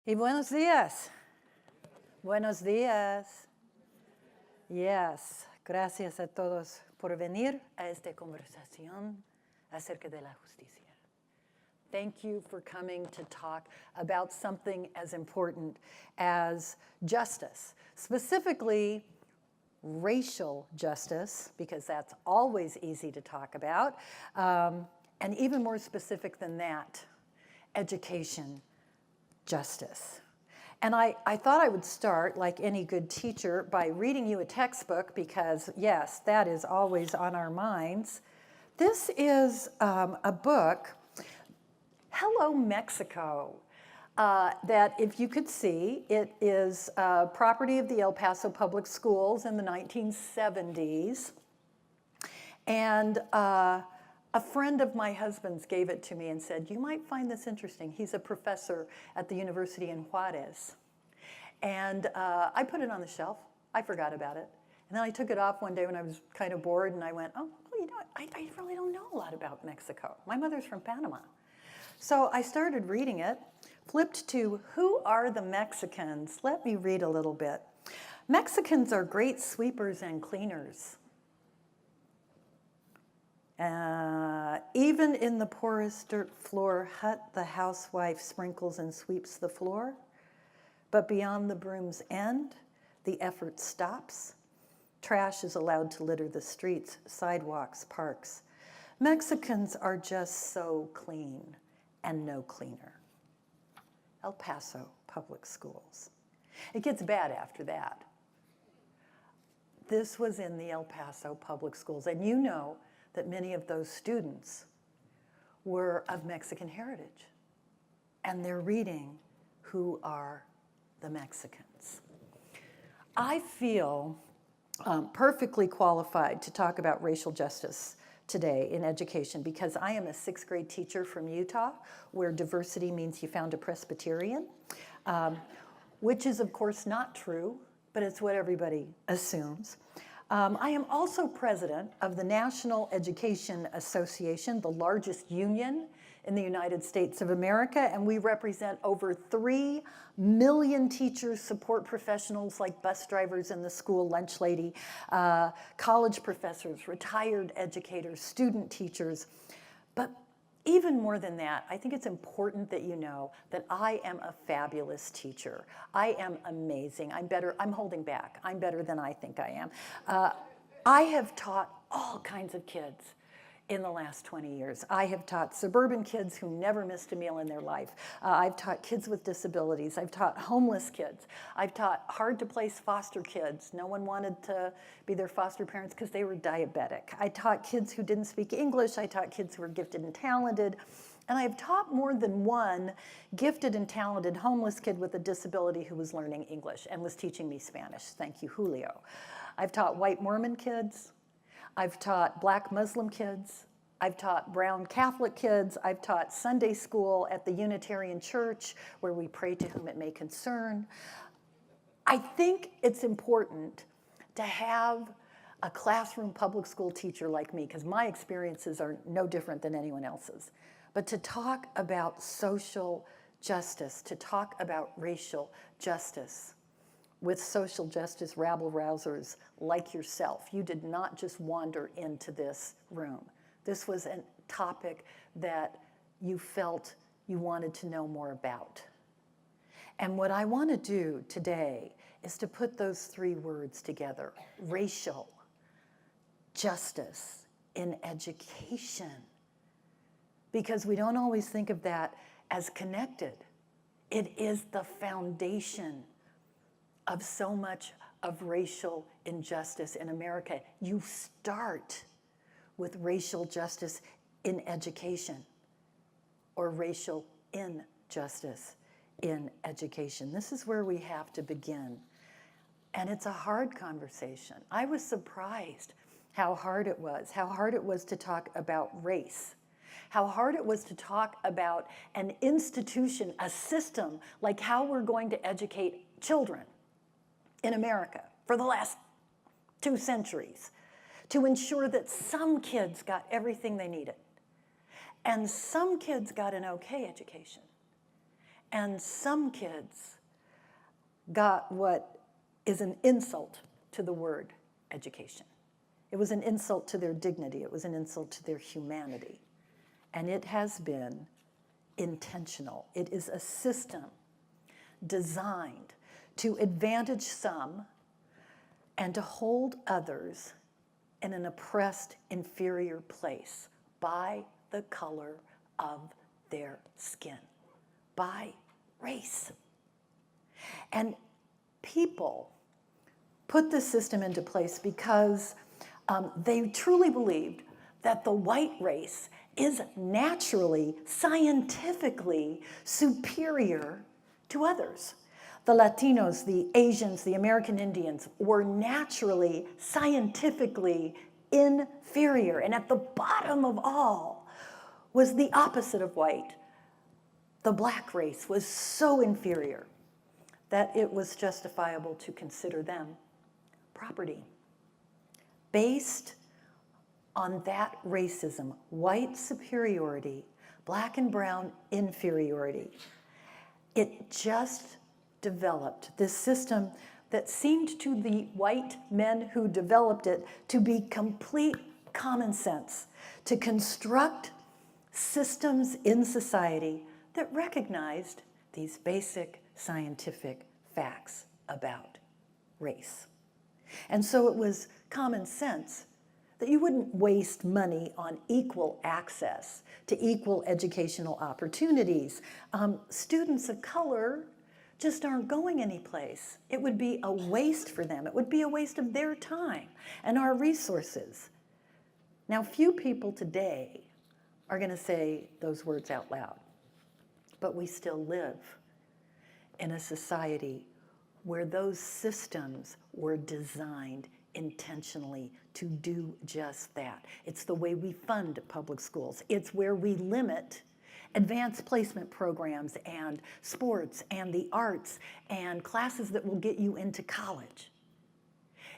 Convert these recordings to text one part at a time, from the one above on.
Y buenos días. Buenos días. Yes, gracias a todos por venir a esta conversación acerca de la justicia. Thank you for coming to talk about something as important as justice, specifically racial justice, because that's always easy to talk about, and even more specific than that, education justice. And I thought I would start, like any good teacher, by reading you a textbook because, yes, that is always on our minds. This is a book, Hello, Mexico, that if you could see, it is property of the El Paso Public Schools in the 1970s. And a friend of my husband's gave it to me and said, you might find this interesting. He's a professor at the university in Juarez. And I put it on the shelf. I forgot about it. And then I took it off one day when I was kind of bored, and I went, oh, well, you know, I really don't know a lot about Mexico. My mother's from Panama. So I started reading it, flipped to Who Are the Mexicans? Let me read a little bit. Mexicans are great sweepers and cleaners. Even in the porous dirt floor hut, the housewife sprinkles and sweeps the floor. But beyond the broom's end, the effort stops. Trash is allowed to litter the streets, sidewalks, parks. Mexicans are just so clean and no cleaner. El Paso Public Schools. It gets bad after that. This was in the El Paso Public Schools, and you know that many of those students were of Mexican heritage. And they're reading Who Are the Mexicans? I feel perfectly qualified to talk about racial justice today in education because I am a 6th grade teacher from Utah, where diversity means you found a Presbyterian, which is of course not true, but it's what everybody assumes. I am also president of the National Education Association, the largest union in the United States of America, and we represent over 3 million teachers, support professionals like bus drivers and the school lunch lady, college professors, retired educators, student teachers. But even more than that, I think it's important that you know that I am a fabulous teacher. I am amazing. I'm holding back. I'm better than I think I am. I have taught all kinds of kids in the last 20 years. I have taught suburban kids who never missed a meal in their life. I've taught kids with disabilities. I've taught homeless kids. I've taught hard-to-place foster kids. No one wanted to be their foster parents because they were diabetic. I taught kids who didn't speak English. I taught kids who were gifted and talented. And I've taught more than one gifted and talented homeless kid with a disability who was learning English and was teaching me Spanish. Thank you, Julio. I've taught white Mormon kids. I've taught black Muslim kids. I've taught brown Catholic kids. I've taught Sunday school at the Unitarian Church, where we pray to whom it may concern. I think it's important to have a classroom public school teacher like me, because my experiences are no different than anyone else's. But to talk about social justice, to talk about racial justice, with social justice rabble-rousers like yourself. You did not just wander into this room. This was a topic that you felt you wanted to know more about. And what I want to do today is to put those 3 words together: racial justice in education. Because we don't always think of that as connected. It is the foundation of so much of racial injustice in America. You start with racial justice in education, or racial injustice in education. This is where we have to begin. And it's a hard conversation. I was surprised how hard it was to talk about race, how hard it was to talk about an institution, a system, like how we're going to educate children in America for the last 2 centuries, to ensure that some kids got everything they needed and some kids got an okay education And some kids got what is an insult to the word education. It was an insult to their dignity. It was an insult to their humanity. And it has been intentional. It is a system designed to advantage some and to hold others in an oppressed, inferior place by the color of their skin, by race. And people put this system into place because they truly believed that the white race is naturally, scientifically superior to others. The Latinos, the Asians, the American Indians were naturally, scientifically inferior. And at the bottom of all was the opposite of white. The black race was so inferior that it was justifiable to consider them property. Based on that racism, white superiority, black and brown inferiority, it just developed this system that seemed to the white men who developed it to be complete common sense, to construct systems in society that recognized these basic scientific facts about race. And so it was common sense that you wouldn't waste money on equal access to equal educational opportunities. Students of color just aren't going anyplace. It would be a waste for them. It would be a waste of their time and our resources. Now, few people today are going to say those words out loud, but we still live in a society where those systems were designed intentionally to do just that. It's the way we fund public schools. It's where we limit advanced placement programs and sports and the arts and classes that will get you into college.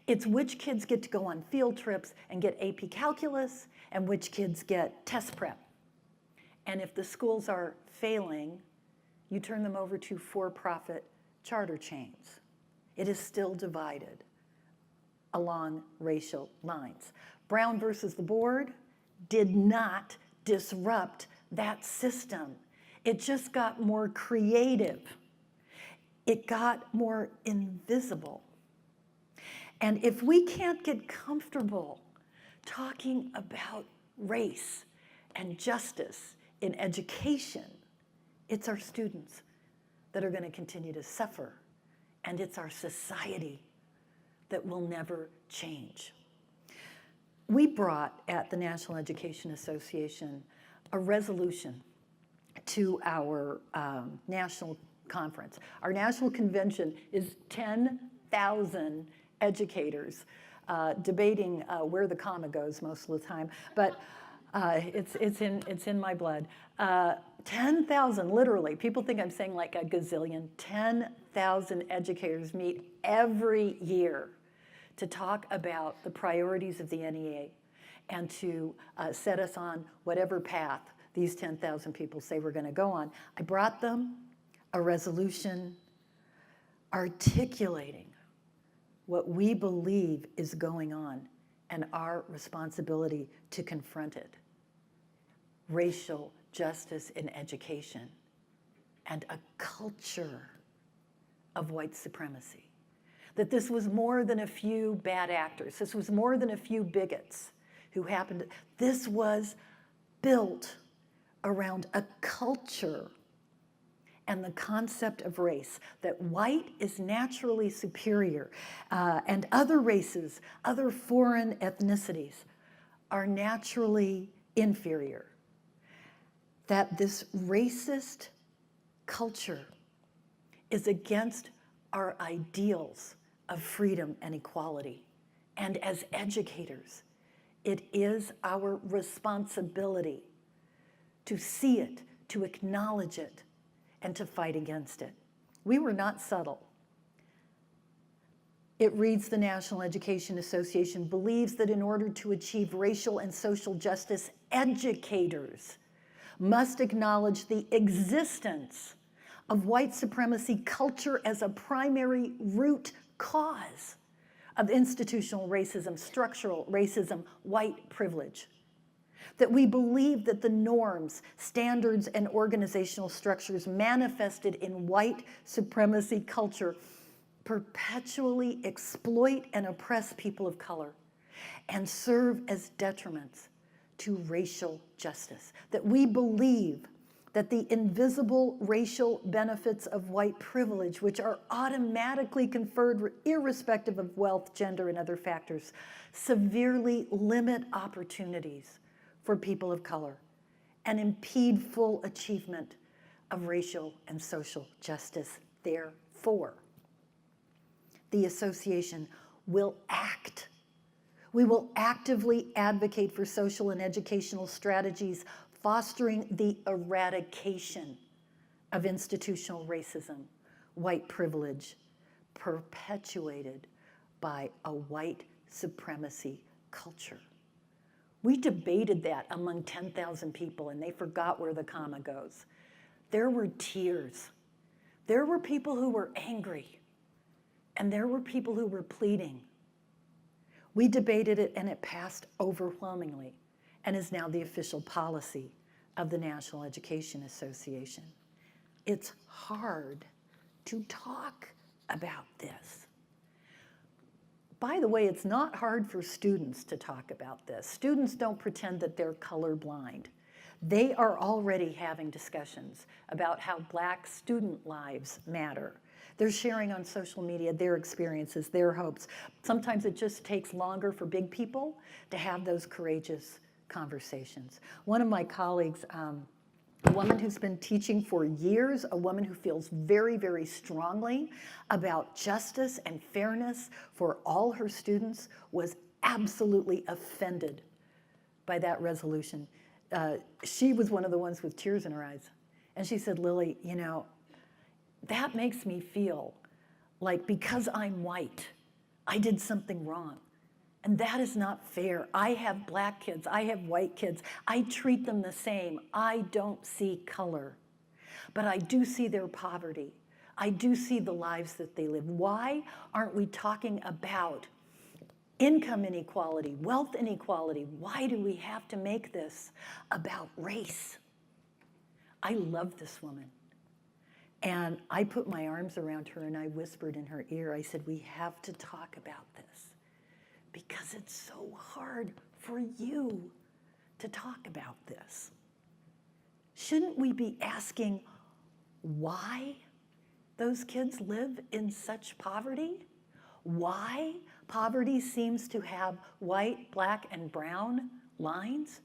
It's which kids get to go on field trips and get AP calculus and which kids get test prep. And if the schools are failing, you turn them over to for-profit charter chains. It is still divided along racial lines. Brown versus the board did not disrupt that system. It just got more creative. It got more invisible. And if we can't get comfortable talking about race and justice in education, it's our students that are going to continue to suffer, and it's our society that will never change. We brought at the National Education Association a resolution to our national conference. Our national convention is 10,000 educators debating where the comma goes most of the time, but it's in my blood. 10,000, literally. People think I'm saying like a gazillion. 10,000 educators meet every year to talk about the priorities of the NEA and to set us on whatever path these 10,000 people say we're going to go on. I brought them a resolution articulating what we believe is going on and our responsibility to confront it. Racial justice in education and a culture of white supremacy. That this was more than a few bad actors. This was more than a few bigots who happened. This was built around a culture and the concept of race, that white is naturally superior, and other races, other foreign ethnicities are naturally inferior. That this racist culture is against our ideals of freedom and equality. And as educators, it is our responsibility to see it, to acknowledge it, and to fight against it. We were not subtle. It reads, the National Education Association believes that in order to achieve racial and social justice, educators must acknowledge the existence of white supremacy culture as a primary root cause of institutional racism, structural racism, white privilege. That we believe that the norms, standards, and organizational structures manifested in white supremacy culture perpetually exploit and oppress people of color and serve as detriments to racial justice. That we believe that the invisible racial benefits of white privilege, which are automatically conferred irrespective of wealth, gender, and other factors, severely limit opportunities for people of color and impede full achievement of racial and social justice. Therefore, the association will act. We will actively advocate for social and educational strategies fostering the eradication of institutional racism, white privilege, perpetuated by a white supremacy culture. We debated that among 10,000 people, and they forgot where the comma goes. There were tears. There were people who were angry, and there were people who were pleading. We debated it, and it passed overwhelmingly, and is now the official policy of the National Education Association. It's hard to talk about this. By the way, it's not hard for students to talk about this. Students don't pretend that they're colorblind. They are already having discussions about how Black student lives matter. They're sharing on social media their experiences, their hopes. Sometimes it just takes longer for big people to have those courageous conversations. One of my colleagues, a woman who's been teaching for years, a woman who feels very, very strongly about justice and fairness for all her students, was absolutely offended by that resolution. She was one of the ones with tears in her eyes. And she said, Lily, you know, that makes me feel like because I'm white, I did something wrong. And that is not fair. I have Black kids, I have white kids. I treat them the same. I don't see color, but I do see their poverty. I do see the lives that they live. Why aren't we talking about income inequality, wealth inequality? Why do we have to make this about race? I love this woman. And I put my arms around her and I whispered in her ear, I said, we have to talk about this because it's so hard for you to talk about this. Shouldn't we be asking why those kids live in such poverty? Why poverty seems to have white, Black, and brown lines?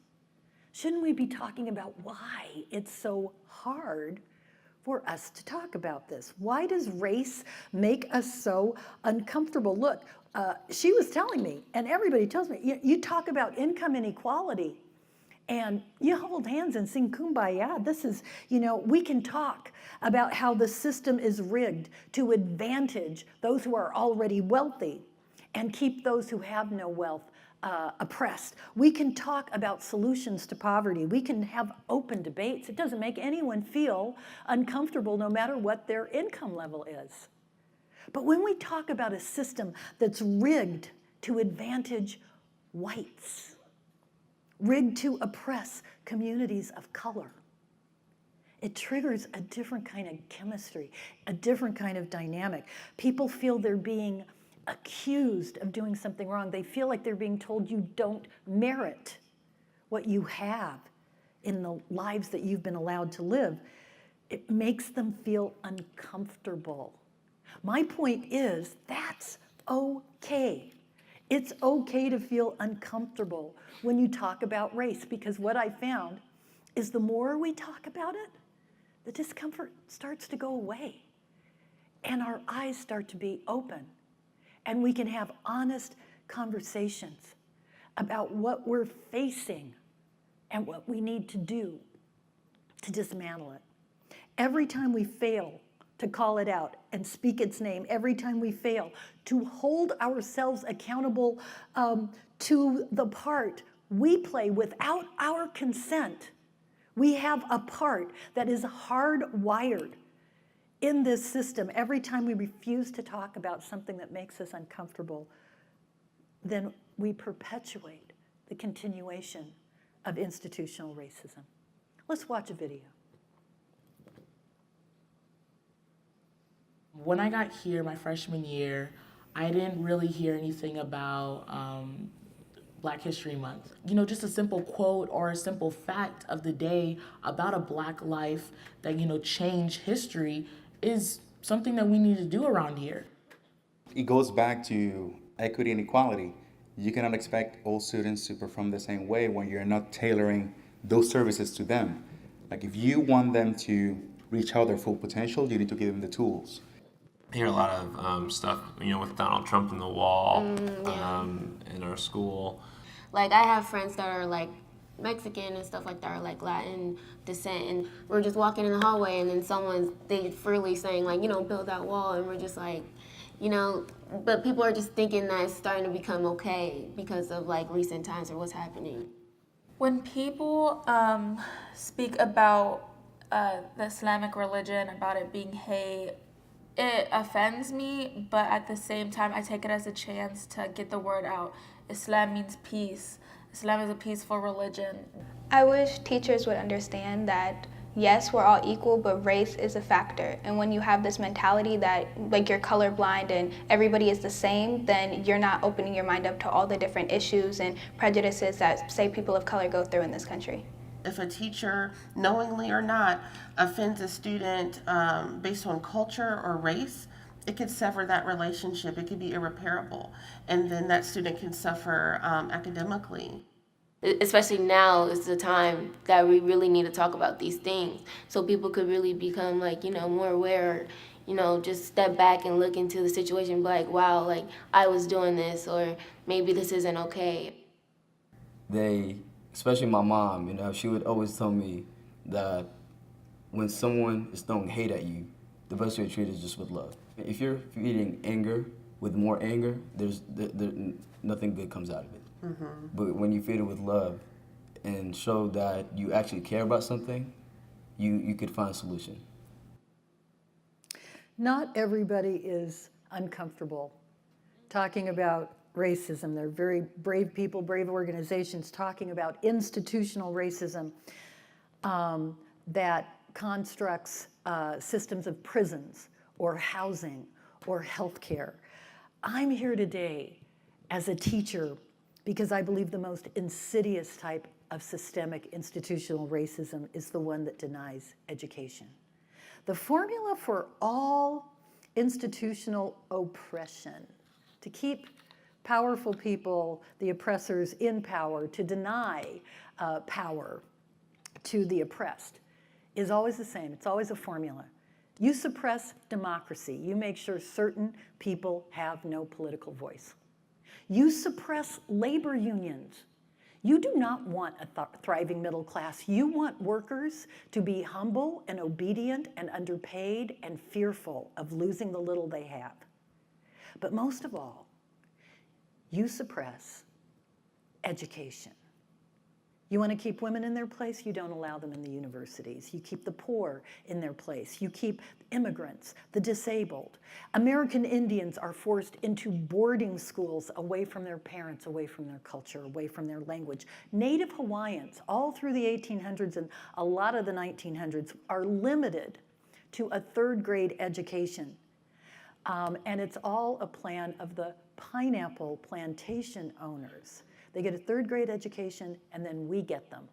Shouldn't we be talking about why it's so hard for us to talk about this? Why does race make us so uncomfortable? Look, she was telling me, and everybody tells me, you talk about income inequality, and you hold hands and sing Kumbaya. This is, you know, we can talk about how the system is rigged to advantage those who are already wealthy and keep those who have no wealth oppressed. We can talk about solutions to poverty. We can have open debates. It doesn't make anyone feel uncomfortable no matter what their income level is. But when we talk about a system that's rigged to advantage whites, rigged to oppress communities of color, it triggers a different kind of chemistry, a different kind of dynamic. People feel they're being accused of doing something wrong. They feel like they're being told you don't merit what you have in the lives that you've been allowed to live. It makes them feel uncomfortable. My point is that's okay. It's okay to feel uncomfortable when you talk about race, because what I found is the more we talk about it, the discomfort starts to go away and our eyes start to be open. And we can have honest conversations about what we're facing and what we need to do to dismantle it. Every time we fail to call it out and speak its name, every time we fail to hold ourselves accountable to the part we play without our consent, we have a part that is hardwired in this system, every time we refuse to talk about something that makes us uncomfortable, then we perpetuate the continuation of institutional racism. Let's watch a video. When I got here my freshman year, I didn't really hear anything about Black History Month. You know, just a simple quote or a simple fact of the day about a Black life that, you know, changed history is something that we need to do around here. It goes back to equity and equality. You cannot expect all students to perform the same way when you're not tailoring those services to them. Like if you want them to reach out their full potential, you need to give them the tools. I hear a lot of stuff, you know, with Donald Trump in the wall in our school. Like, I have friends that are, like, Mexican and stuff like that, or, like, Latin descent, and we're just walking in the hallway, and then they freely saying, like, you know, build that wall, and we're just like, you know, but people are just thinking that it's starting to become okay because of, like, recent times or what's happening. When people speak about the Islamic religion, about it being hate, it offends me, but at the same time, I take it as a chance to get the word out. Islam means peace. Islam is a peaceful religion. I wish teachers would understand that, yes, we're all equal, but race is a factor. And when you have this mentality that, like, you're colorblind and everybody is the same, then you're not opening your mind up to all the different issues and prejudices that, say, people of color go through in this country. If a teacher, knowingly or not, offends a student based on culture or race, it could sever that relationship. It could be irreparable. And then that student can suffer academically. Especially now is the time that we really need to talk about these things so people could really become, like, you know, more aware, you know, just step back and look into the situation, like, wow, like, I was doing this, or maybe this isn't okay. Especially my mom, you know, she would always tell me that when someone is throwing hate at you, the best way to treat it is just with love. If you're feeding anger with more anger, nothing good comes out of it. Mm-hmm. But when you feed it with love and show that you actually care about something, you could find a solution. Not everybody is uncomfortable talking about racism. They're very brave people, brave organizations talking about institutional racism that constructs systems of prisons or housing or healthcare. I'm here today as a teacher because I believe the most insidious type of systemic institutional racism is the one that denies education. The formula for all institutional oppression, to keep powerful people, the oppressors, in power, to deny power to the oppressed, is always the same. It's always a formula. You suppress democracy. You make sure certain people have no political voice. You suppress labor unions. You do not want a thriving middle class. You want workers to be humble and obedient and underpaid and fearful of losing the little they have. But most of all, you suppress education. You want to keep women in their place, you don't allow them in the universities. You keep the poor in their place. You keep immigrants, the disabled. American Indians are forced into boarding schools away from their parents, away from their culture, away from their language. Native Hawaiians, all through the 1800s and a lot of the 1900s, are limited to a third-grade education. And it's all a plan of the pineapple plantation owners. They get a third-grade education, and then we get them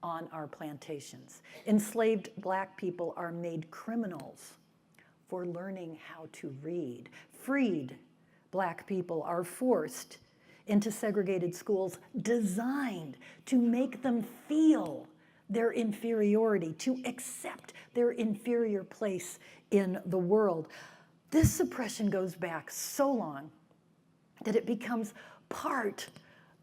on our plantations. Enslaved Black people are made criminals for learning how to read. Freed Black people are forced into segregated schools designed to make them feel their inferiority, to accept their inferior place in the world. This suppression goes back so long that it becomes part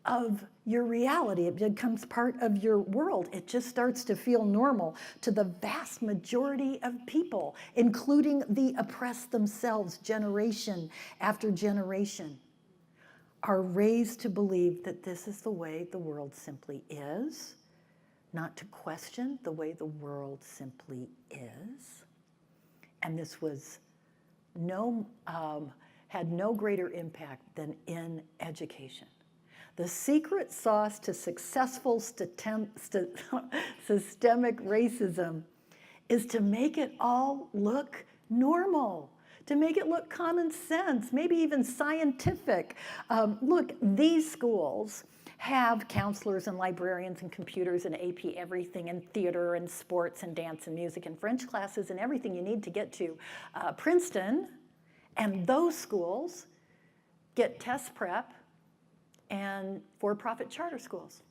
of your reality. It becomes part of your world. It just starts to feel normal to the vast majority of people, including the oppressed themselves. Generation after generation are raised to believe that this is the way the world simply is, not to question the way the world simply is. and this was had no greater impact than in education. The secret sauce to successful systemic racism is to make it all look normal, to make it look common sense, maybe even scientific. Look, these schools have counselors and librarians and computers and AP everything and theater and sports and dance and music and French classes and everything you need to get to Princeton. And those schools get test prep and for-profit charter schools.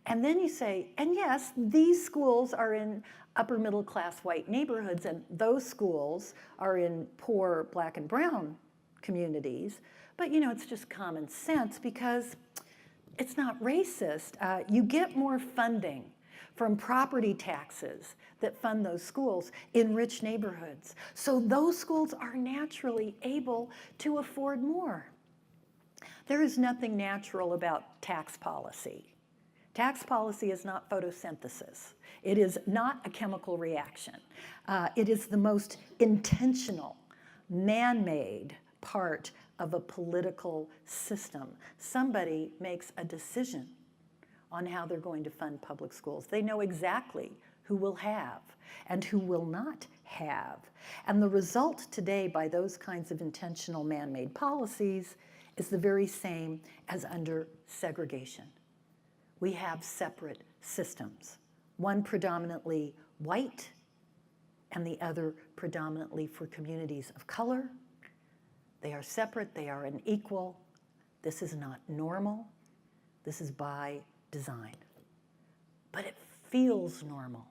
And then you say, and yes, these schools are in upper middle class white neighborhoods, and those schools are in poor black and brown communities. But you know, it's just common sense because it's not racist. You get more funding from property taxes that fund those schools in rich neighborhoods. So those schools are naturally able to afford more. There is nothing natural about tax policy. Tax policy is not photosynthesis. It is not a chemical reaction. It is the most intentional, man-made part of a political system. Somebody makes a decision on how they're going to fund public schools. They know exactly who will have and who will not have. And the result today by those kinds of intentional man-made policies is the very same as under segregation. We have separate systems, one predominantly white and the other predominantly for communities of color. They are separate, they are unequal. This is not normal. This is by design. But it feels normal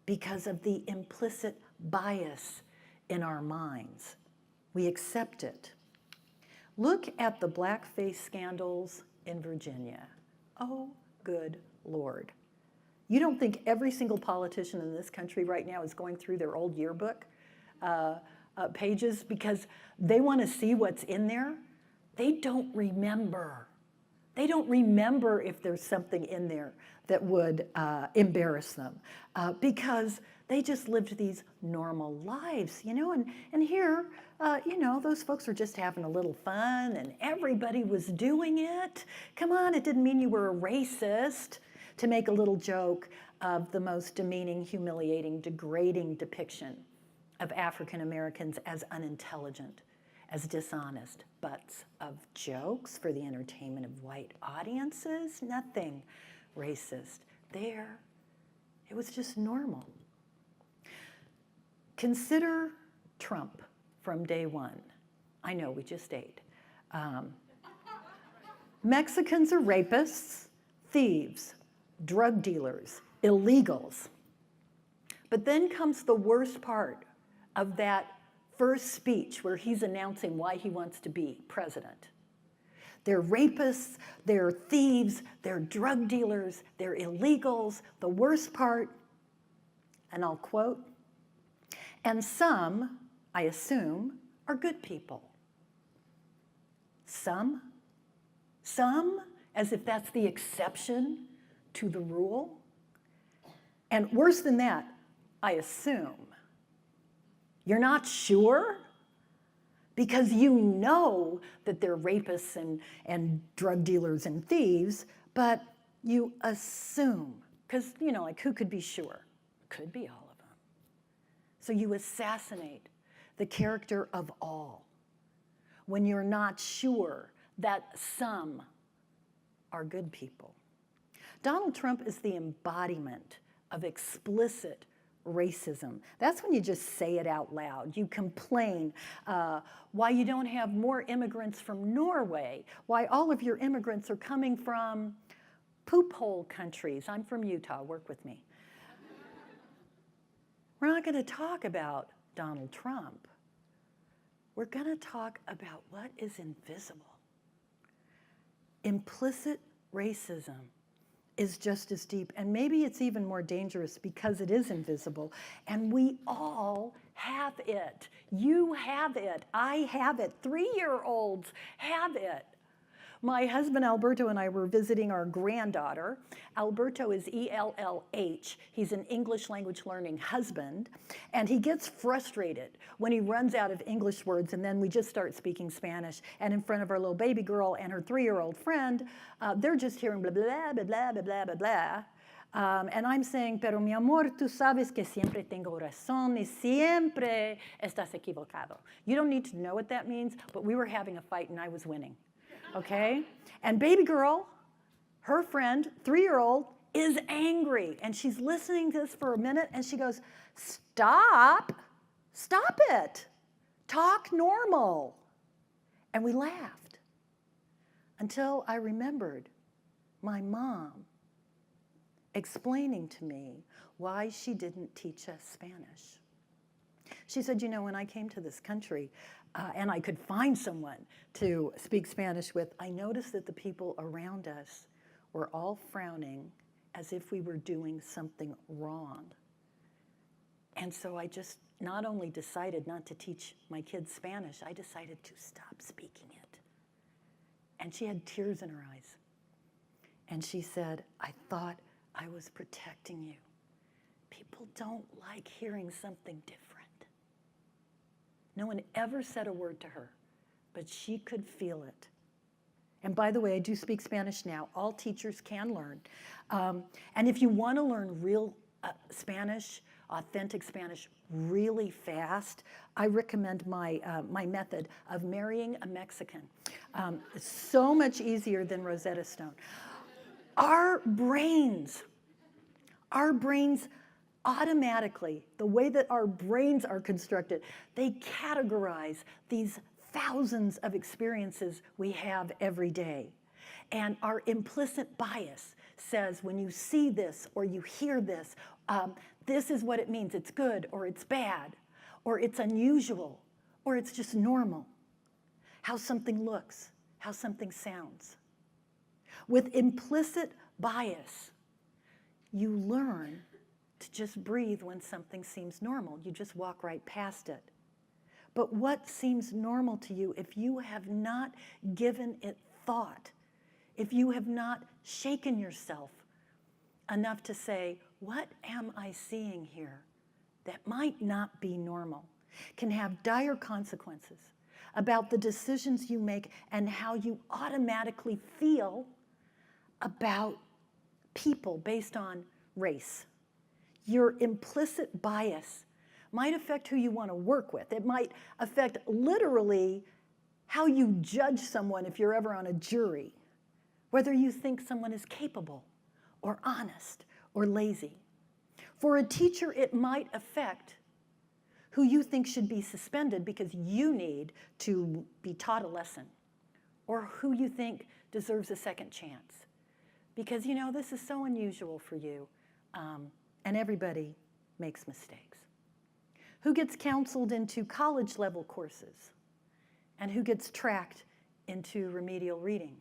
because of the implicit bias in our minds. We accept it. Look at the Blackface scandals in Virginia. Oh, good Lord. You don't think every single politician in this country right now is going through their old yearbook pages because they want to see what's in there? They don't remember. They don't remember if there's something in there that would embarrass them because they just lived these normal lives, you know? And here, you know, those folks were just having a little fun and everybody was doing it. Come on, it didn't mean you were a racist to make a little joke of the most demeaning, humiliating, degrading depiction of African Americans as unintelligent, as dishonest butts of jokes for the entertainment of white audiences. Nothing racist there. It was just normal. Consider Trump from day one. I know, we just ate. Mexicans are rapists, thieves, drug dealers, illegals. But then comes the worst part of that first speech where he's announcing why he wants to be president. They're rapists, they're thieves, they're drug dealers, they're illegals. The worst part, and I'll quote, and some, I assume, are good people. Some, as if that's the exception to the rule. And worse than that, I assume. You're not sure? Because you know that they're rapists and drug dealers and thieves, but you assume. Because, you know, like who could be sure? Could be all of them. So you assassinate the character of all when you're not sure that some are good people. Donald Trump is the embodiment of explicit racism. That's when you just say it out loud. You complain why you don't have more immigrants from Norway, why all of your immigrants are coming from poop hole countries. I'm from Utah, work with me. We're not going to talk about Donald Trump. We're going to talk about what is invisible. Implicit racism is just as deep, and maybe it's even more dangerous because it is invisible, and we all have it. You have it, I have it, 3-year-olds have it. My husband Alberto and I were visiting our granddaughter. Alberto is ELLH. He's an English language learning husband, and he gets frustrated when he runs out of English words, and then we just start speaking Spanish. And in front of our little baby girl and her 3-year-old friend, they're just hearing blah, blah, blah, blah, blah, blah, blah, blah. And I'm saying, pero mi amor, tú sabes que siempre tengo razón y siempre estás equivocado. You don't need to know what that means, but we were having a fight and I was winning. Okay? And baby girl, her friend, 3-year-old, is angry. And she's listening to this for a minute and she goes, stop it. Talk normal. And we laughed until I remembered my mom explaining to me why she didn't teach us Spanish. She said, you know, when I came to this country, and I could find someone to speak Spanish with, I noticed that the people around us were all frowning as if we were doing something wrong. And so I just not only decided not to teach my kids Spanish, I decided to stop speaking it. And she had tears in her eyes. And she said, I thought I was protecting you. People don't like hearing something different. No one ever said a word to her, but she could feel it. And by the way, I do speak Spanish now. All teachers can learn. And if you want to learn real Spanish, authentic Spanish, really fast, I recommend my method of marrying a Mexican. It's so much easier than Rosetta Stone. Our brains automatically, the way that our brains are constructed, they categorize these thousands of experiences we have every day. And our implicit bias says when you see this or you hear this, this is what it means. It's good or it's bad or it's unusual or it's just normal. How something looks, how something sounds. With implicit bias, you learn to just breathe when something seems normal. You just walk right past it. But what seems normal to you, if you have not given it thought, if you have not shaken yourself enough to say, what am I seeing here that might not be normal, can have dire consequences about the decisions you make and how you automatically feel about people based on race. Your implicit bias might affect who you want to work with. It might affect literally how you judge someone if you're ever on a jury, whether you think someone is capable or honest or lazy. For a teacher, it might affect who you think should be suspended because you need to be taught a lesson, or who you think deserves a second chance. Because, you know, this is so unusual for you. And everybody makes mistakes. Who gets counseled into college-level courses? And who gets tracked into remedial reading?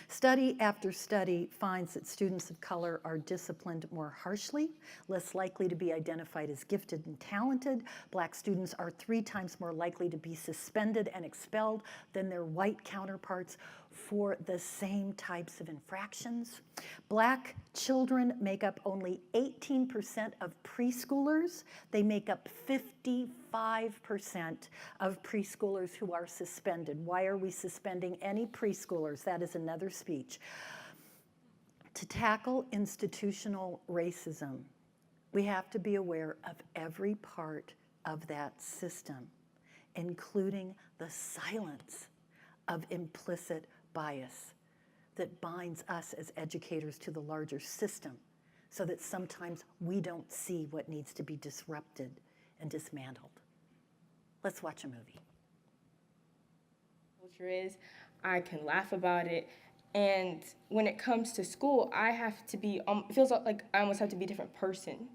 Study after study finds that students of color are disciplined more harshly, less likely to be identified as gifted and talented. Black students are 3 times more likely to be suspended and expelled than their white counterparts for the same types of infractions. Black children make up only 18% of preschoolers. They make up 55% of preschoolers who are suspended. Why are we suspending any preschoolers? That is another speech. To tackle institutional racism, we have to be aware of every part of that system, including the silence of implicit bias that binds us as educators to the larger system, so that sometimes we don't see what needs to be disrupted and dismantled. Let's watch a movie. Culture is, I can laugh about it, and when it comes to school, I have to be, it feels like I almost have to be a different person.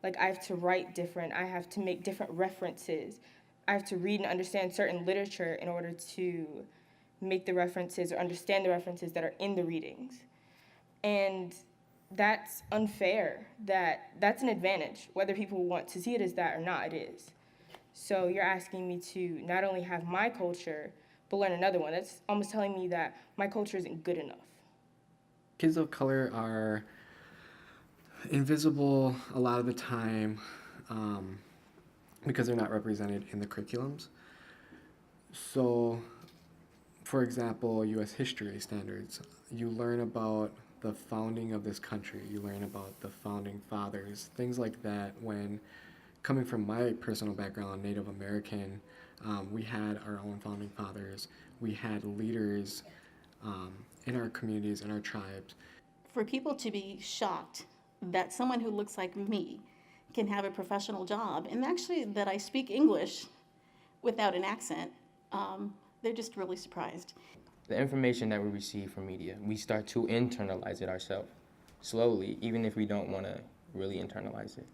Like I have to write different, I have to make different references, I have to read and understand certain literature in order to make the references or understand the references that are in the readings. And that's unfair. That's an advantage. Whether people want to see it as that or not, it is. So you're asking me to not only have my culture, but learn another one. That's almost telling me that my culture isn't good enough. Kids of color are invisible a lot of the time because they're not represented in the curriculums. So, for example, U.S. history standards, you learn about the founding of this country, you learn about the founding fathers, things like that. When coming from my personal background, Native American, we had our own founding fathers, we had leaders in our communities, in our tribes. For people to be shocked that someone who looks like me can have a professional job, and actually that I speak English without an accent, they're just really surprised. The information that we receive from media, we start to internalize it ourselves slowly, even if we don't want to really internalize it.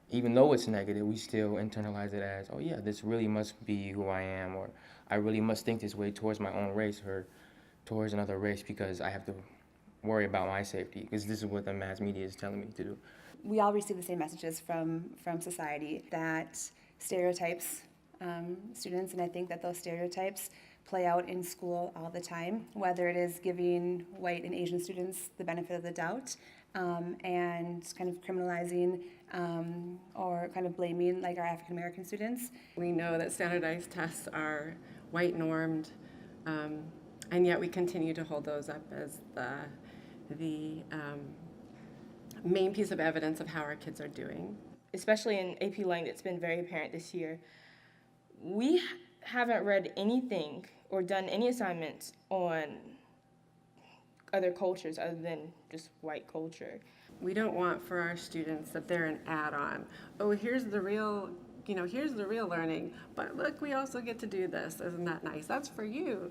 Even though it's negative, we still internalize it as, oh yeah, this really must be who I am, or I really must think this way towards my own race or towards another race because I have to worry about my safety, because this is what the mass media is telling me to do. We all receive the same messages from society that stereotypes students, and I think that those stereotypes play out in school all the time, whether it is giving white and Asian students the benefit of the doubt and kind of criminalizing or kind of blaming like our African American students. We know that standardized tests are white normed, and yet we continue to hold those up as the main piece of evidence of how our kids are doing. Especially in AP Lang, it's been very apparent this year. We haven't read anything or done any assignments on other cultures other than just white culture. We don't want for our students that they're an add-on. Oh, here's the real learning, but look, we also get to do this. Isn't that nice? That's for you,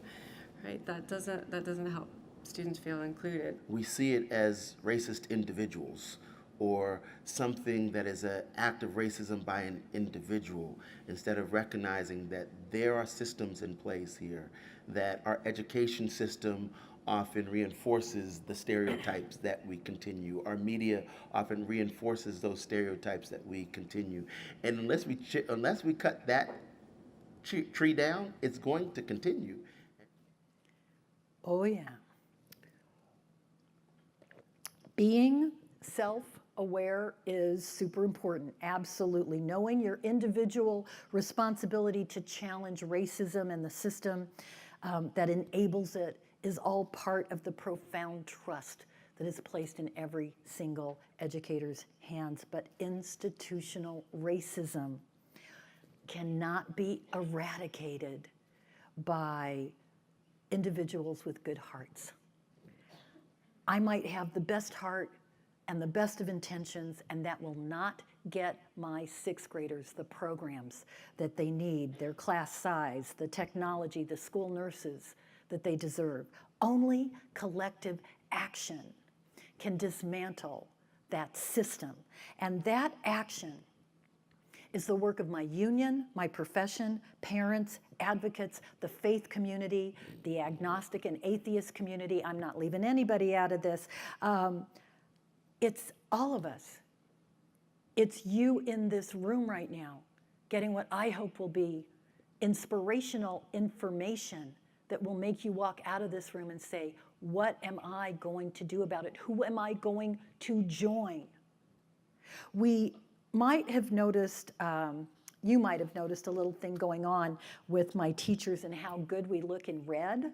right? That doesn't help students feel included. We see it as racist individuals or something that is an act of racism by an individual, instead of recognizing that there are systems in place here, that our education system often reinforces the stereotypes that we continue. Our media often reinforces those stereotypes that we continue. And unless we cut that tree down, it's going to continue. Oh yeah. Being self-aware is super important, absolutely. Knowing your individual responsibility to challenge racism and the system that enables it is all part of the profound trust that is placed in every single educator's hands. But institutional racism cannot be eradicated by individuals with good hearts. I might have the best heart and the best of intentions, and that will not get my sixth graders the programs that they need, their class size, the technology, the school nurses that they deserve. Only collective action can dismantle that system. And that action is the work of my union, my profession, parents, advocates, the faith community, the agnostic and atheist community. I'm not leaving anybody out of this. It's all of us. It's you in this room right now getting what I hope will be inspirational information that will make you walk out of this room and say, what am I going to do about it? Who am I going to join? We might have noticed, you might have noticed a little thing going on with my teachers and how good we look in red.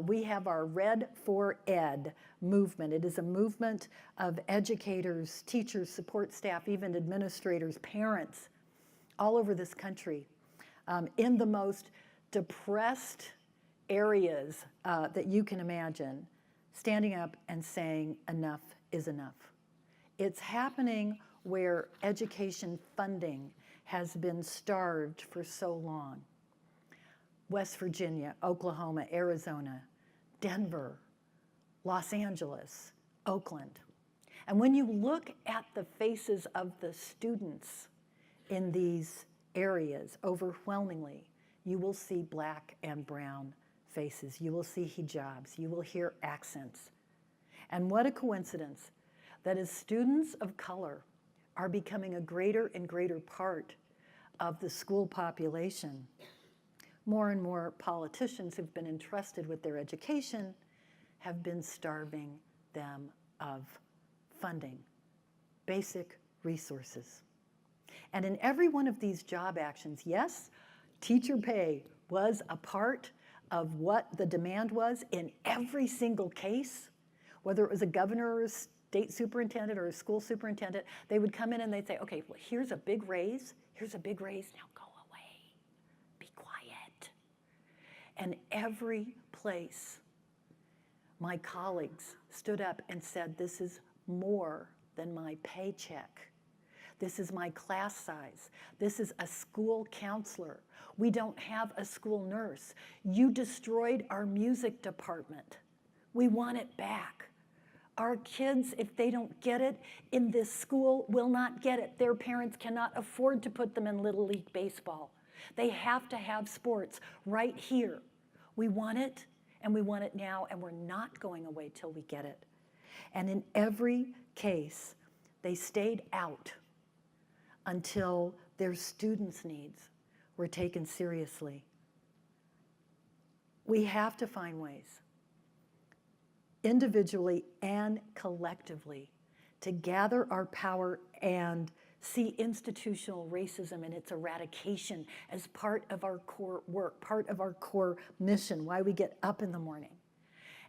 We have our Red for Ed movement. It is a movement of educators, teachers, support staff, even administrators, parents, all over this country, in the most depressed areas that you can imagine, standing up and saying enough is enough. It's happening where education funding has been starved for so long. West Virginia, Oklahoma, Arizona, Denver, Los Angeles, Oakland. And when you look at the faces of the students in these areas, overwhelmingly, you will see black and brown faces. You will see hijabs. You will hear accents. And what a coincidence that as students of color are becoming a greater and greater part of the school population, more and more politicians who've been entrusted with their education have been starving them of funding, basic resources. And in every one of these job actions, yes, teacher pay was a part of what the demand was in every single case, whether it was a governor or a state superintendent or a school superintendent, they would come in and they'd say, okay, well, here's a big raise, now go away, be quiet. And every place, my colleagues stood up and said, this is more than my paycheck. This is my class size. This is a school counselor. We don't have a school nurse. You destroyed our music department. We want it back. Our kids, if they don't get it in this school, will not get it. Their parents cannot afford to put them in Little League baseball. They have to have sports right here. We want it, and we want it now, and we're not going away till we get it. And in every case, they stayed out until their students' needs were taken seriously. We have to find ways, individually and collectively, to gather our power and see institutional racism and its eradication as part of our core work, part of our core mission, why we get up in the morning.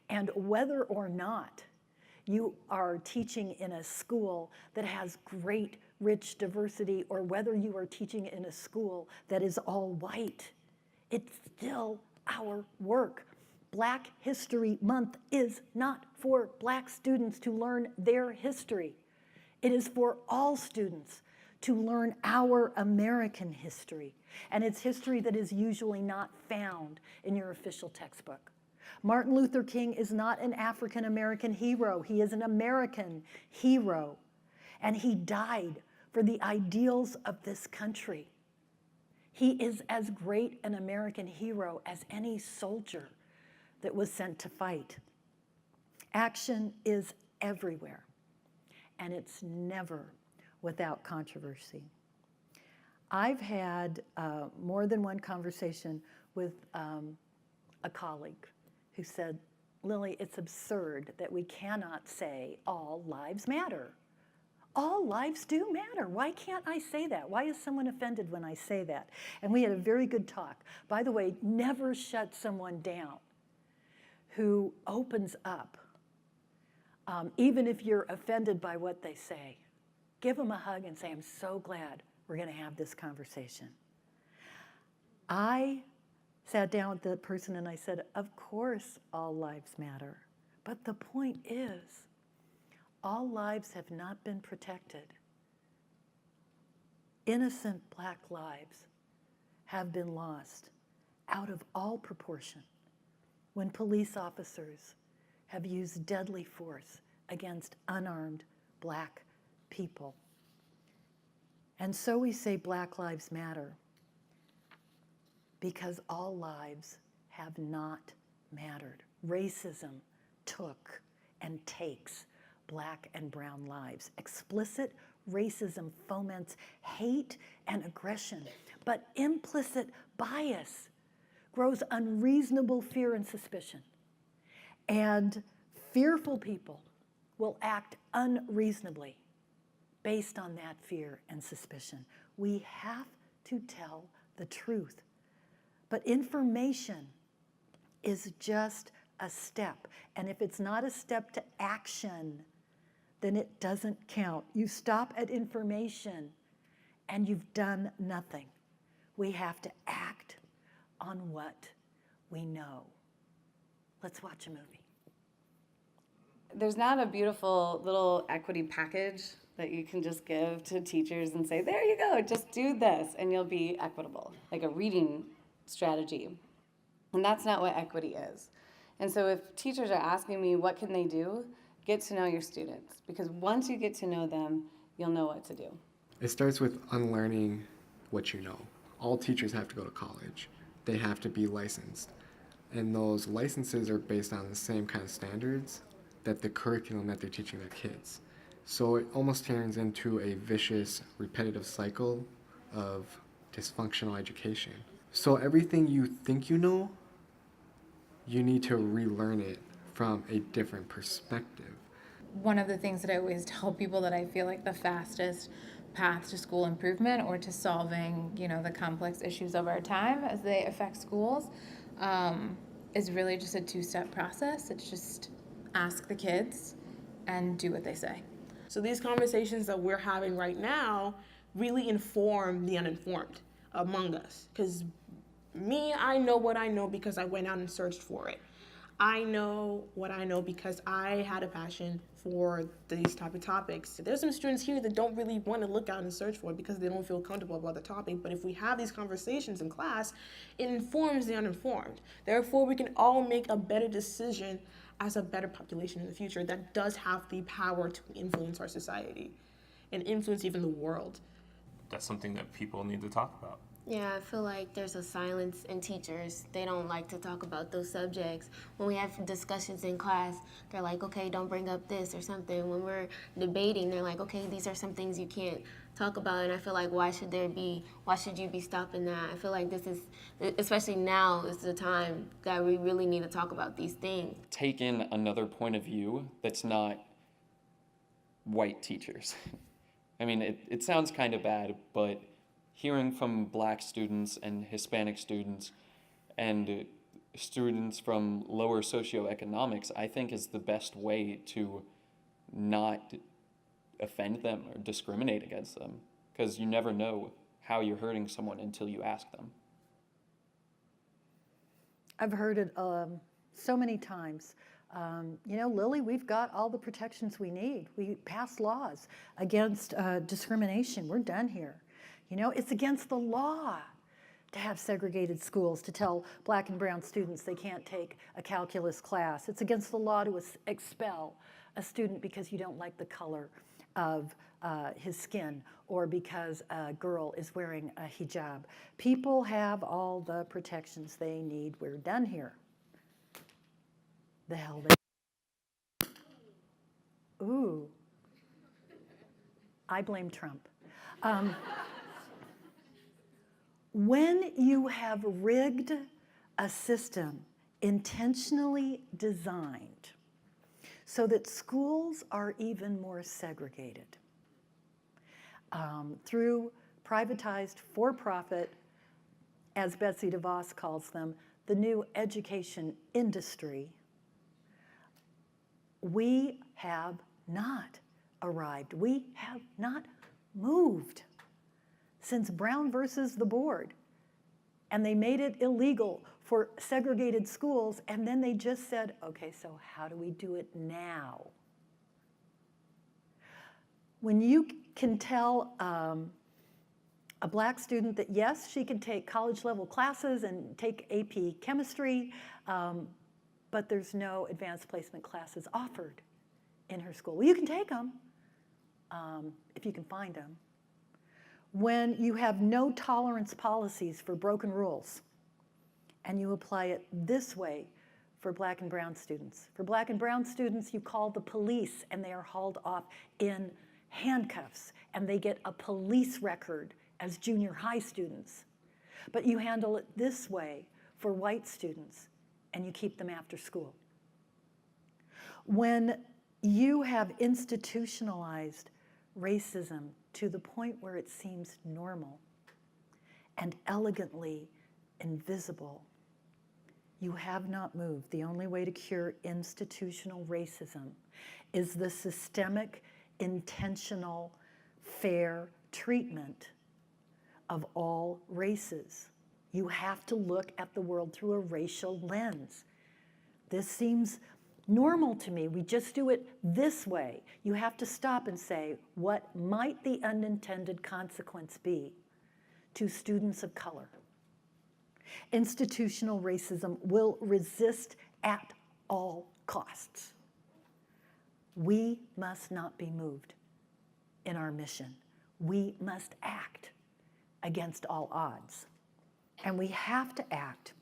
And whether or not you are teaching in a school that has great, rich diversity, or whether you are teaching in a school that is all white, it's still our work. Black History Month is not for Black students to learn their history. It is for all students to learn our American history. And it's history that is usually not found in your official textbook. Martin Luther King is not an African American hero. He is an American hero. And he died for the ideals of this country. He is as great an American hero as any soldier that was sent to fight. Action is everywhere, and it's never without controversy. I've had more than one conversation with a colleague who said, Lily, it's absurd that we cannot say all lives matter. All lives do matter. Why can't I say that? Why is someone offended when I say that? And we had a very good talk. By the way, never shut someone down who opens up, even if you're offended by what they say. Give them a hug and say, I'm so glad we're going to have this conversation. I sat down with the person and I said, of course all lives matter. But the point is, all lives have not been protected. Innocent Black lives have been lost out of all proportion when police officers have used deadly force against unarmed Black people. And so we say Black Lives Matter because all lives have not mattered. Racism took and takes Black and brown lives. Explicit racism foments hate and aggression, but implicit bias grows unreasonable fear and suspicion. And fearful people will act unreasonably based on that fear and suspicion. We have to tell the truth. But information is just a step. And if it's not a step to action, then it doesn't count. You stop at information and you've done nothing. We have to act on what we know. Let's watch a movie. There's not a beautiful little equity package that you can just give to teachers and say, there you go, just do this and you'll be equitable, like a reading strategy. And that's not what equity is. And so if teachers are asking me, what can they do? Get to know your students, because once you get to know them, you'll know what to do. It starts with unlearning what you know. All teachers have to go to college. They have to be licensed. And those licenses are based on the same kind of standards that the curriculum that they're teaching their kids. So it almost turns into a vicious, repetitive cycle of dysfunctional education. So everything you think you know, you need to relearn it from a different perspective. One of the things that I always tell people that I feel like the fastest path to school improvement or to solving, the complex issues of our time as they affect schools is really just a two-step process. It's just ask the kids and do what they say. So these conversations that we're having right now really inform the uninformed among us. Because me, I know what I know because I went out and searched for it. I know what I know because I had a passion for these type of topics. There's some students here that don't really want to look out and search for it because they don't feel comfortable about the topic. But if we have these conversations in class, it informs the uninformed. Therefore, we can all make a better decision as a better population in the future that does have the power to influence our society and influence even the world. That's something that people need to talk about. Yeah, I feel like there's a silence in teachers. They don't like to talk about those subjects. When we have discussions in class, they're like, okay, don't bring up this or something. When we're debating, they're like, okay, these are some things you can't talk about. And I feel like why should you be stopping that? I feel like this is, especially now, is the time that we really need to talk about these things. Take in another point of view that's not white teachers. I mean, it sounds kind of bad, but hearing from Black students and Hispanic students and students from lower socioeconomics, I think is the best way to not offend them or discriminate against them, because you never know how you're hurting someone until you ask them. I've heard it so many times. Lily, we've got all the protections we need. We passed laws against discrimination. We're done here. It's against the law to have segregated schools, to tell Black and brown students they can't take a calculus class. It's against the law to expel a student because you don't like the color of his skin or because a girl is wearing a hijab. People have all the protections they need. We're done here. The hell they... Ooh. I blame Trump. When you have rigged a system intentionally designed so that schools are even more segregated through privatized, for-profit, as Betsy DeVos calls them, the new education industry, we have not arrived. We have not moved since Brown versus the board. And they made it illegal for segregated schools, and then they just said, okay, so how do we do it now? When you can tell a Black student that yes, she can take college level classes and take AP chemistry, but there's no advanced placement classes offered in her school. Well, you can take them if you can find them. When you have no tolerance policies for broken rules, and you apply it this way for Black and brown students. For Black and brown students, you call the police and they are hauled off in handcuffs, and they get a police record as junior high students. But you handle it this way for white students, and you keep them after school. When you have institutionalized racism to the point where it seems normal and elegantly invisible, you have not moved. The only way to cure institutional racism is the systemic, intentional, fair treatment of all races. You have to look at the world through a racial lens. This seems normal to me. We just do it this way. You have to stop and say, what might the unintended consequence be to students of color? Institutional racism will resist at all costs. We must not be moved in our mission. We must act against all odds. And we have to act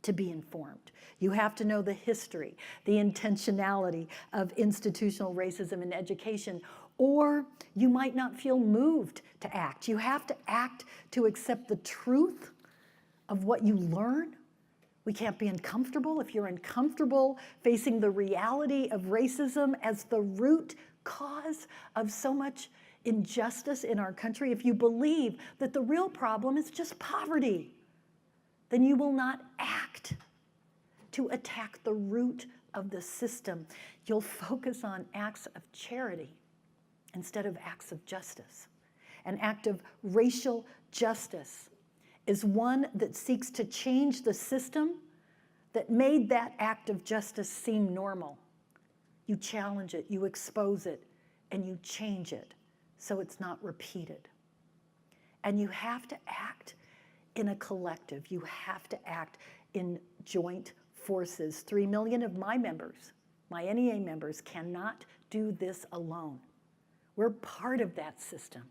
to be informed. You have to know the history, the intentionality of institutional racism in education, or you might not feel moved to act. You have to act to accept the truth of what you learn. We can't be uncomfortable. If you're uncomfortable facing the reality of racism as the root cause of so much injustice in our country, if you believe that the real problem is just poverty, then you will not act to attack the root of the system. You'll focus on acts of charity instead of acts of justice. An act of racial justice is one that seeks to change the system that made that act of justice seem normal. You challenge it, you expose it, and you change it so it's not repeated. And you have to act in a collective. You have to act in joint forces. 3 million of my members, my NEA members, cannot do this alone. We're part of that system.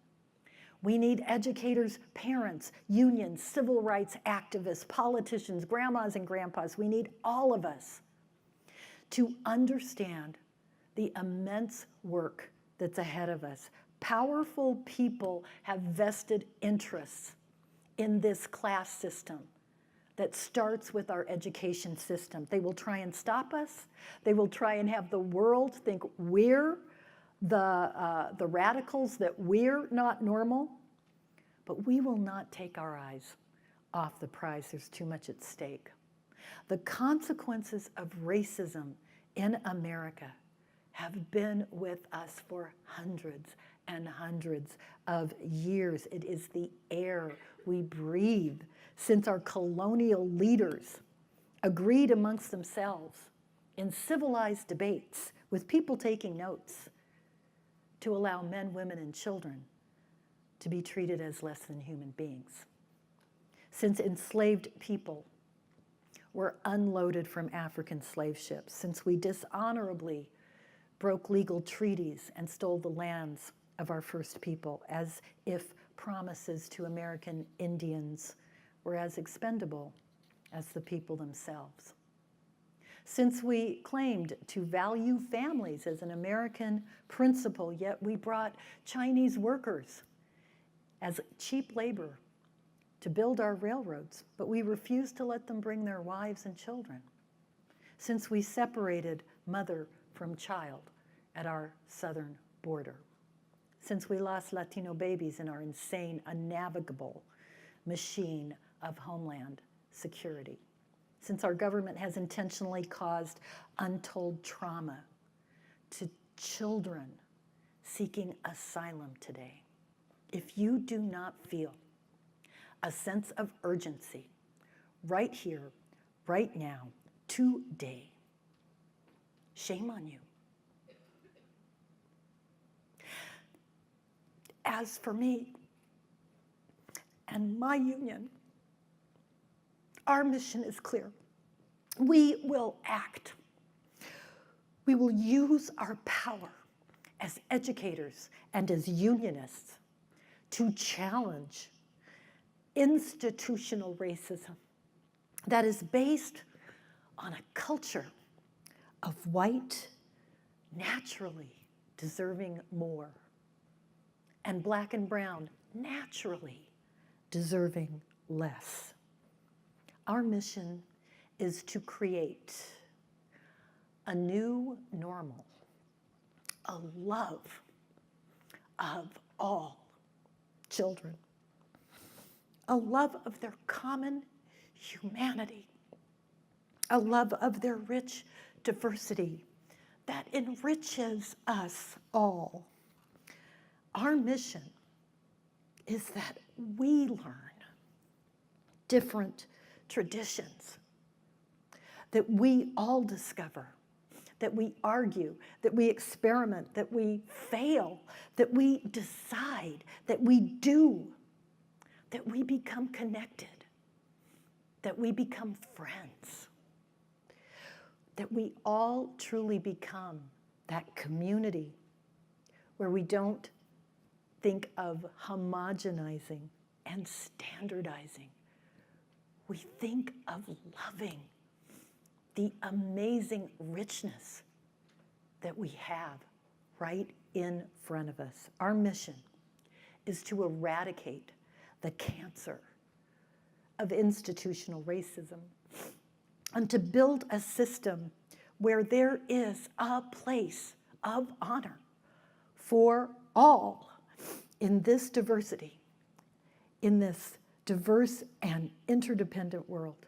We need educators, parents, unions, civil rights activists, politicians, grandmas and grandpas. We need all of us to understand the immense work that's ahead of us. Powerful people have vested interests in this class system that starts with our education system. They will try and stop us. They will try and have the world think we're the radicals, that we're not normal. But we will not take our eyes off the prize. There's too much at stake. The consequences of racism in America have been with us for hundreds and hundreds of years. It is the air we breathe since our colonial leaders agreed amongst themselves in civilized debates with people taking notes to allow men, women, and children to be treated as less than human beings. Since enslaved people were unloaded from African slave ships, since we dishonorably broke legal treaties and stole the lands of our first people, as if promises to American Indians were as expendable as the people themselves. Since we claimed to value families as an American principle, yet we brought Chinese workers as cheap labor to build our railroads, but we refused to let them bring their wives and children. Since we separated mother from child at our southern border. Since we lost Latino babies in our insane, unnavigable machine of homeland security. Since our government has intentionally caused untold trauma to children seeking asylum today. If you do not feel a sense of urgency right here, right now, today, shame on you. As for me and my union, our mission is clear. We will act. We will use our power as educators and as unionists to challenge institutional racism that is based on a culture of white, naturally deserving more, and black and brown, naturally deserving less. Our mission is to create a new normal, a love of all children, a love of their common humanity, a love of their rich diversity that enriches us all. Our mission is that we learn different traditions, that we all discover, that we argue, that we experiment, that we fail, that we decide, that we do, that we become connected, that we become friends, that we all truly become that community where we don't think of homogenizing and standardizing. We think of loving the amazing richness that we have right in front of us. Our mission is to eradicate the cancer of institutional racism, and to build a system where there is a place of honor for all in this diversity, in this diverse and interdependent world,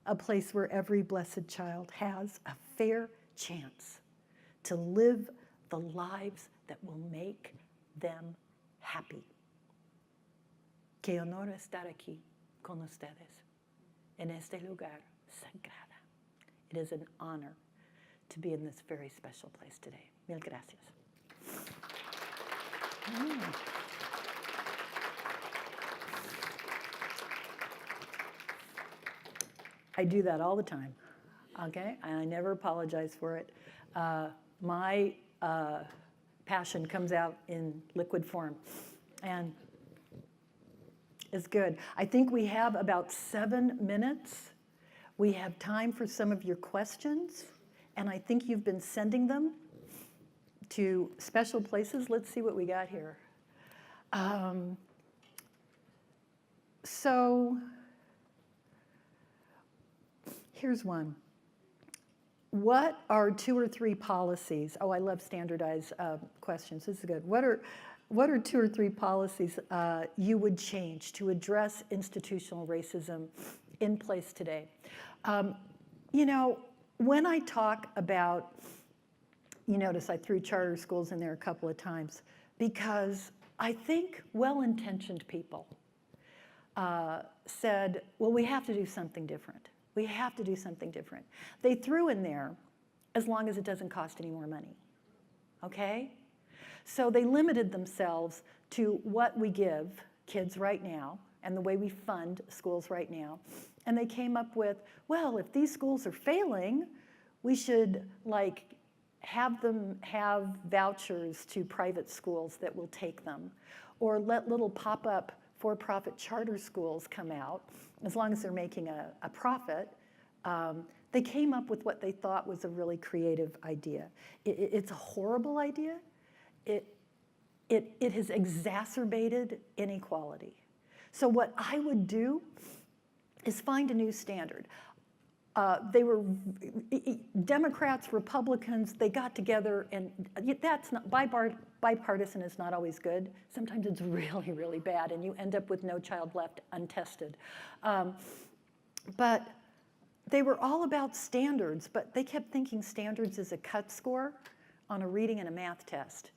a place where every blessed child has a fair chance to live the lives that will make them happy. Qué honor estar aquí con ustedes en este lugar sagrado. It is an honor to be in this very special place today. Mil gracias. I do that all the time, okay? And I never apologize for it. My passion comes out in liquid form, and it's good. I think we have about 7 minutes. We have time for some of your questions, and I think you've been sending them to special places. Let's see what we got here. So here's one. What are 2 or 3 policies? Oh, I love standardized questions. This is good. What are 2 or 3 policies you would change to address institutional racism in place today? You know, when I talk about, you notice I threw charter schools in there a couple of times because I think well-intentioned people said, well, we have to do something different. We have to do something different. They threw in there, as long as it doesn't cost any more money, okay? So they limited themselves to what we give kids right now and the way we fund schools right now. And they came up with, well, if these schools are failing, we should like have them have vouchers to private schools that will take them, or let little pop-up for-profit charter schools come out, as long as they're making a profit. They came up with what they thought was a really creative idea. It's a horrible idea. It has exacerbated inequality. So what I would do is find a new standard. They were Democrats, Republicans, they got together, and that's not, bipartisan is not always good. Sometimes it's really, really bad, and you end up with no child left untested. But they were all about standards, but they kept thinking standards is a cut score on a reading and a math test.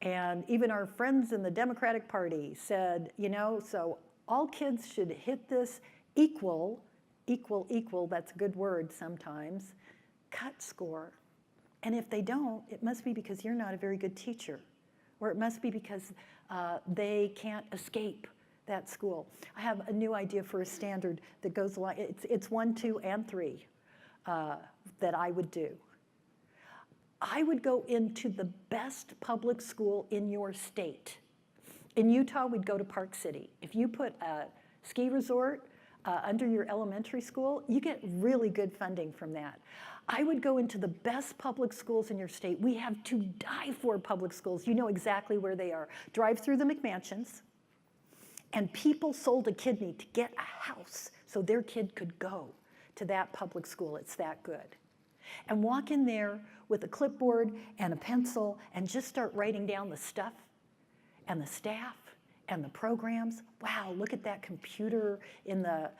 And even our friends in the Democratic Party said, you know, so all kids should hit this equal, that's a good word sometimes, cut score. And if they don't, it must be because you're not a very good teacher, or it must be because they can't escape that school. I have a new idea for a standard that goes along. It's 1, 2, and 3 that I would do. I would go into the best public school in your state. In Utah, we'd go to Park City. If you put a ski resort under your elementary school, you get really good funding from that. I would go into the best public schools in your state. We have to die for public schools. You know exactly where they are. Drive through the McMansions, and people sold a kidney to get a house so their kid could go to that public school. It's that good. And walk in there with a clipboard and a pencil and just start writing down the stuff and the staff and the programs. Wow, look at that computer in the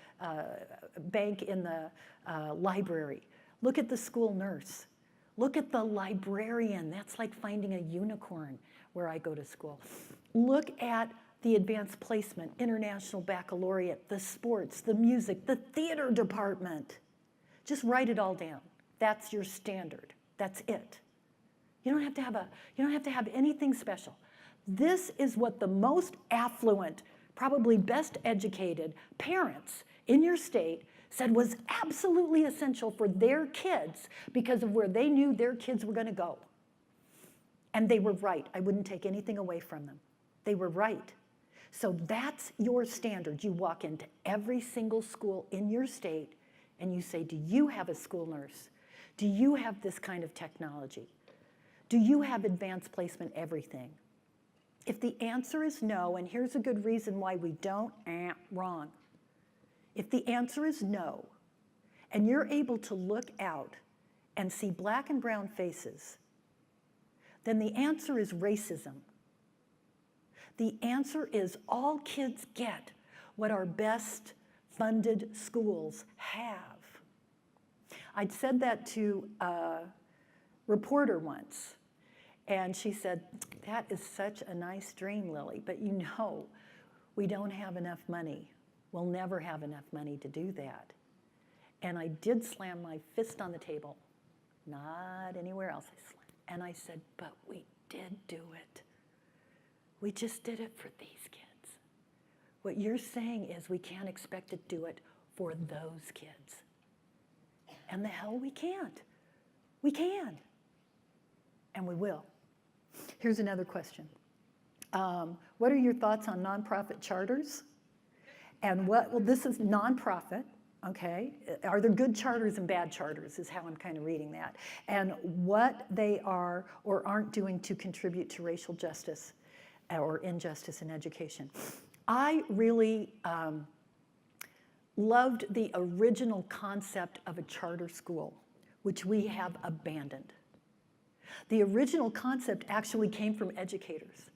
bank in the library. Look at the school nurse. Look at the librarian. That's like finding a unicorn where I go to school. Look at the advanced placement, international baccalaureate, the sports, the music, the theater department. Just write it all down. That's your standard. That's it. You don't have to have anything special. This is what the most affluent, probably best educated parents in your state said was absolutely essential for their kids because of where they knew their kids were going to go. And they were right. I wouldn't take anything away from them. They were right. So that's your standard. You walk into every single school in your state and you say, do you have a school nurse? Do you have this kind of technology? Do you have advanced placement everything? If the answer is no, and here's a good reason why we don't, wrong. if the answer is no, and you're able to look out and see black and brown faces, then the answer is racism. The answer is all kids get what our best funded schools have. I'd said that to a reporter once, and she said, that is such a nice dream, Lily, but you know, we don't have enough money. We'll never have enough money to do that. And I did slam my fist on the table, not anywhere else. And I said, but we did do it. We just did it for these kids. What you're saying is we can't expect to do it for those kids. And the hell we can't. We can. And we will. Here's another question. What are your thoughts on nonprofit charters? And well, this is nonprofit, okay? Are there good charters and bad charters is how I'm kind of reading that. And what they are or aren't doing to contribute to racial justice or injustice in education. I really loved the original concept of a charter school, which we have abandoned. The original concept actually came from educators.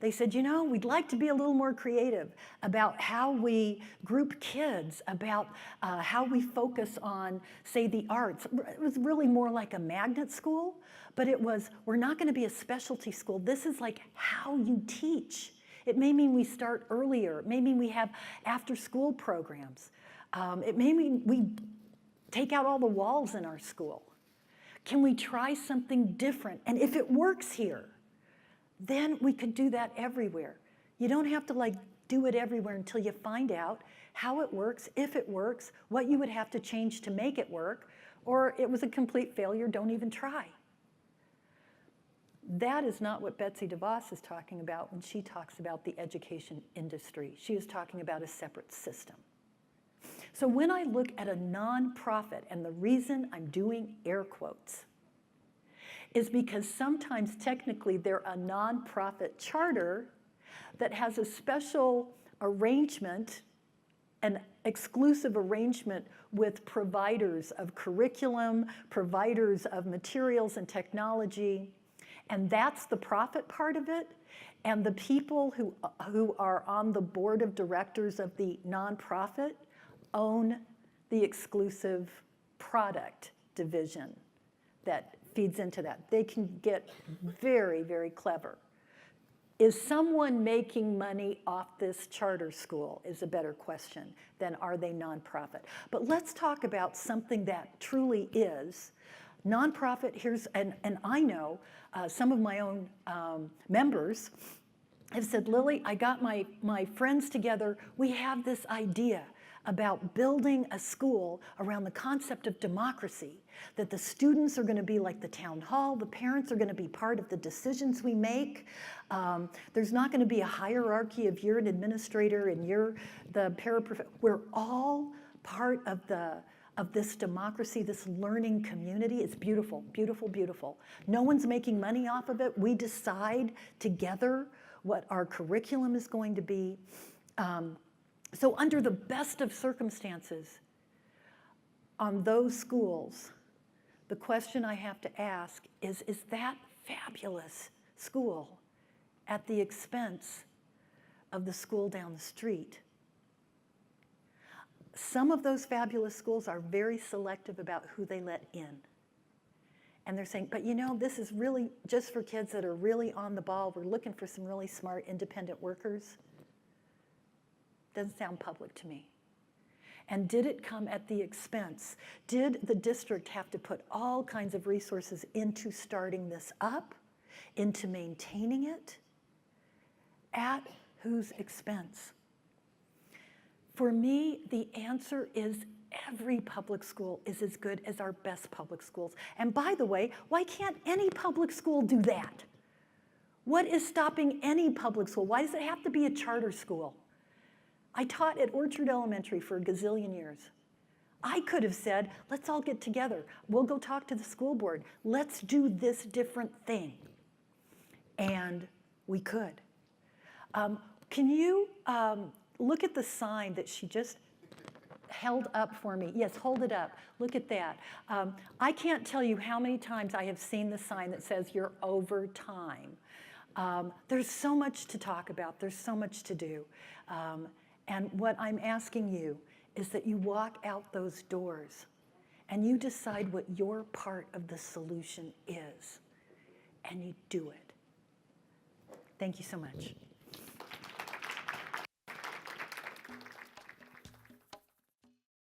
They said, you know, we'd like to be a little more creative about how we group kids, about how we focus on, say, the arts. It was really more like a magnet school, but it was, we're not going to be a specialty school. This is like how you teach. It may mean we start earlier. It may mean we have after-school programs. It may mean we take out all the walls in our school. Can we try something different? And if it works here, then we could do that everywhere. You don't have to like do it everywhere until you find out how it works, if it works, what you would have to change to make it work, or it was a complete failure, don't even try. That is not what Betsy DeVos is talking about when she talks about the education industry. She is talking about a separate system. So when I look at a nonprofit, and the reason I'm doing air quotes, is because sometimes technically they're a nonprofit charter that has a special arrangement, an exclusive arrangement with providers of curriculum, providers of materials and technology, and that's the profit part of it. And the people who are on the board of directors of the nonprofit own the exclusive product division that feeds into that. They can get very, very clever. Is someone making money off this charter school is a better question than are they nonprofit. But let's talk about something that truly is nonprofit. Here's, and I know some of my own members have said, Lily, I got my friends together. We have this idea about building a school around the concept of democracy, that the students are going to be like the town hall, the parents are going to be part of the decisions we make. There's not going to be a hierarchy of you're an administrator and you're the paraprofessional. We're all part of this democracy, this learning community. It's beautiful, beautiful, beautiful. No one's making money off of it. We decide together what our curriculum is going to be. So under the best of circumstances, on those schools, the question I have to ask is that fabulous school at the expense of the school down the street? Some of those fabulous schools are very selective about who they let in. And they're saying, but you know, this is really just for kids that are really on the ball. We're looking for some really smart, independent workers. Doesn't sound public to me. And did it come at the expense? Did the district have to put all kinds of resources into starting this up, into maintaining it? At whose expense? For me, the answer is every public school is as good as our best public schools. And by the way, why can't any public school do that? What is stopping any public school? Why does it have to be a charter school? I taught at Orchard Elementary for a gazillion years. I could have said, let's all get together. We'll go talk to the school board. Let's do this different thing. And we could. Can you look at the sign that she just, held up for me. Yes, hold it up. Look at that. I can't tell you how many times I have seen the sign that says you're over time. There's so much to talk about. There's so much to do. And what I'm asking you is that you walk out those doors and you decide what your part of the solution is, and you do it. Thank you so much.